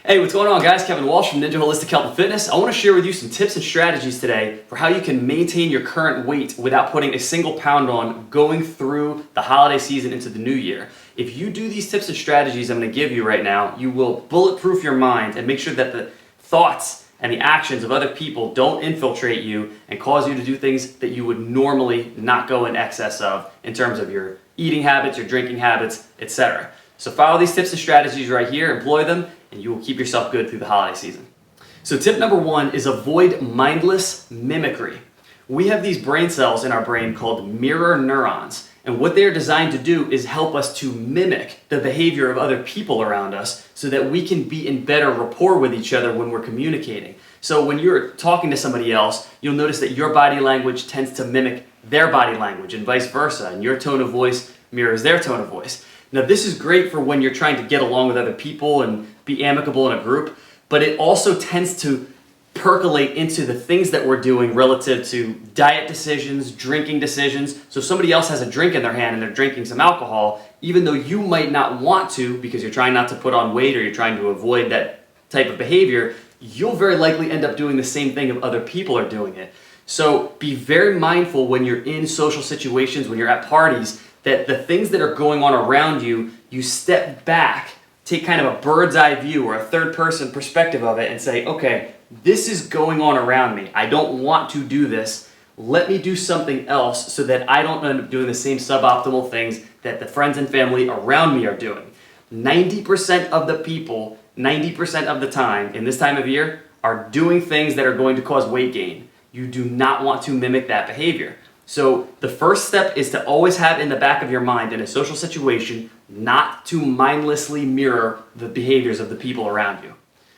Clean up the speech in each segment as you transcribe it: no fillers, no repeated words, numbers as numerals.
Hey, what's going on, guys? Kevin Walsh from Ninja Holistic Health and Fitness. I want to share with you some tips and strategies today for how you can maintain your current weight without putting a single pound on going through the holiday season into the new year. If you do these tips and strategies I'm going to give you right now, you will bulletproof your mind and make sure that the thoughts and the actions of other people don't infiltrate you and cause you to do things that you would normally not go in excess of in terms of your eating habits, your drinking habits, etc. So follow these tips and strategies right here, employ them, and you will keep yourself good through the holiday season. So tip number one is avoid mindless mimicry. We have these brain cells in our brain called mirror neurons, and what they're designed to do is help us to mimic the behavior of other people around us so that we can be in better rapport with each other when we're communicating. So when you're talking to somebody else, you'll notice that your body language tends to mimic their body language and vice versa, and your tone of voice mirrors their tone of voice. Now, this is great for when you're trying to get along with other people and be amicable in a group, but it also tends to percolate into the things that we're doing relative to diet decisions, drinking decisions. So if somebody else has a drink in their hand and they're drinking some alcohol, even though you might not want to because you're trying not to put on weight or you're trying to avoid that type of behavior, you'll very likely end up doing the same thing if other people are doing it. So be very mindful when you're in social situations, when you're at parties, that the things that are going on around you, you step back, take kind of a bird's eye view or a third person perspective of it and say, okay, this is going on around me. I don't want to do this. Let me do something else so that I don't end up doing the same suboptimal things that the friends and family around me are doing. 90% of the people, 90% of the time in this time of year are doing things that are going to cause weight gain. You do not want to mimic that behavior. So the first step is to always have in the back of your mind in a social situation not to mindlessly mirror the behaviors of the people around you.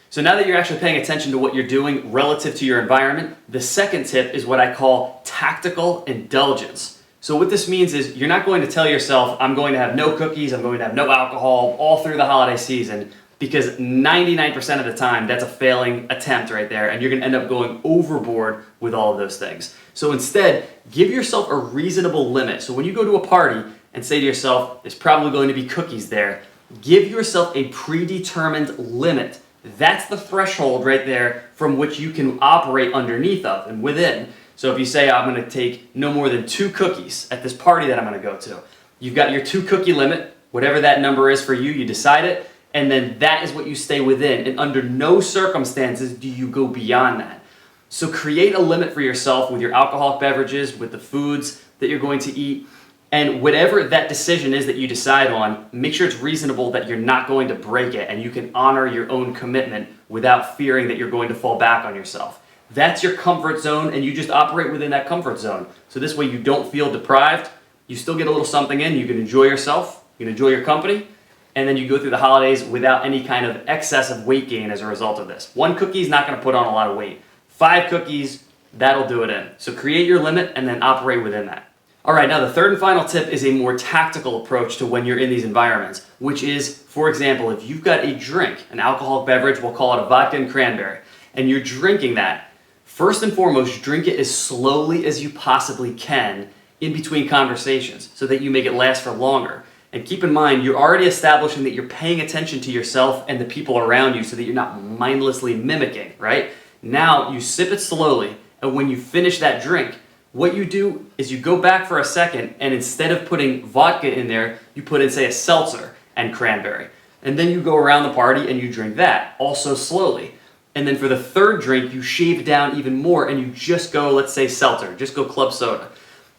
So now that you're actually paying attention to what you're doing relative to your environment, the second tip is what I call tactical indulgence. So what this means is you're not going to tell yourself, I'm going to have no cookies, I'm going to have no alcohol all through the holiday season, because 99% of the time that's a failing attempt right there and you're going to end up going overboard with all of those things. So instead, give yourself a reasonable limit. So when you go to a party and say to yourself, there's probably going to be cookies there, give yourself a predetermined limit. That's the threshold right there from which you can operate underneath of and within. So if you say, I'm going to take no more than 2 cookies at this party that I'm going to go to, you've got your 2 cookie limit, whatever that number is for you, you decide it. And then that is what you stay within. And under no circumstances do you go beyond that. So create a limit for yourself with your alcoholic beverages, with the foods that you're going to eat. And whatever that decision is that you decide on, make sure it's reasonable that you're not going to break it and you can honor your own commitment without fearing that you're going to fall back on yourself. That's your comfort zone and you just operate within that comfort zone. So this way you don't feel deprived, you still get a little something in, you can enjoy yourself, you can enjoy your company, and then you go through the holidays without any kind of excessive weight gain as a result of this. 1 cookie is not going to put on a lot of weight. 5 cookies, that'll do it in. So create your limit and then operate within that. All right, now the third and final tip is a more tactical approach to when you're in these environments, which is, for example, if you've got a drink, an alcoholic beverage, we'll call it a vodka and cranberry, and you're drinking that, first and foremost, drink it as slowly as you possibly can in between conversations so that you make it last for longer. And keep in mind, you're already establishing that you're paying attention to yourself and the people around you so that you're not mindlessly mimicking, right? Now, you sip it slowly, and when you finish that drink, what you do is you go back for a second, and instead of putting vodka in there, you put in, say, a seltzer and cranberry. And then you go around the party and you drink that, also slowly. And then for the third drink, you shave down even more, and you just go, let's say, seltzer, just go club soda.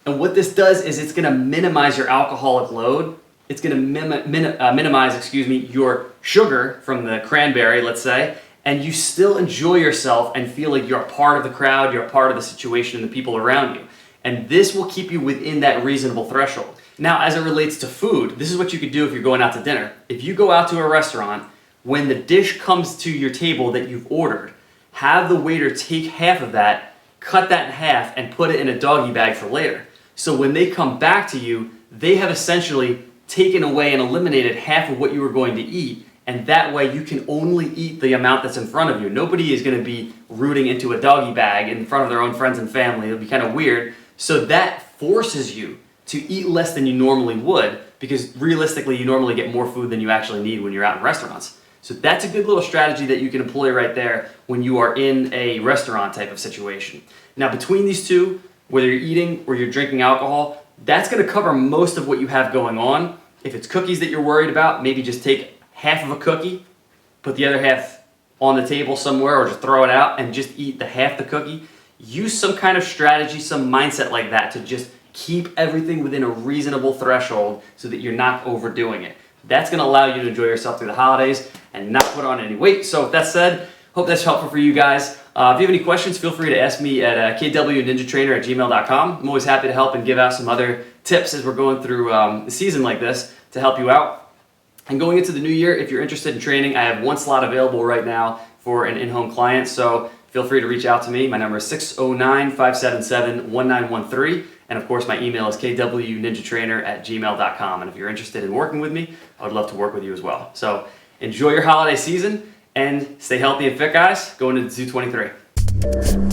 And what this does is it's gonna minimize your alcoholic load. It's going to minimize, your sugar from the cranberry, let's say, and you still enjoy yourself and feel like you're a part of the crowd, you're a part of the situation and the people around you. And this will keep you within that reasonable threshold. Now, as it relates to food, this is what you could do if you're going out to dinner. If you go out to a restaurant, when the dish comes to your table that you've ordered, have the waiter take half of that, cut that in half, and put it in a doggy bag for later. So when they come back to you, they have essentially taken away and eliminated half of what you were going to eat, and that way you can only eat the amount that's in front of you. Nobody is going to be rooting into a doggy bag in front of their own friends and family. It'll be kind of weird. So that forces you to eat less than you normally would, because realistically you normally get more food than you actually need when you're out in restaurants. So that's a good little strategy that you can employ right there when you are in a restaurant type of situation. Now, between these two, whether you're eating or you're drinking alcohol, that's going to cover most of what you have going on. If it's cookies that you're worried about, maybe just take half of a cookie, put the other half on the table somewhere, or just throw it out and just eat the half the cookie. Use some kind of strategy, some mindset like that to just keep everything within a reasonable threshold so that you're not overdoing it. That's going to allow you to enjoy yourself through the holidays and not put on any weight. So with that said, hope that's helpful for you guys. If you have any questions, feel free to ask me at kwninjatrainer@gmail.com. I'm always happy to help and give out some other tips as we're going through a season like this to help you out. And going into the new year, if you're interested in training, I have one slot available right now for an in-home client. So feel free to reach out to me. My number is 609-577-1913. And of course, my email is kwninjatrainer@gmail.com. And if you're interested in working with me, I would love to work with you as well. So enjoy your holiday season and stay healthy and fit, guys, going into 2023.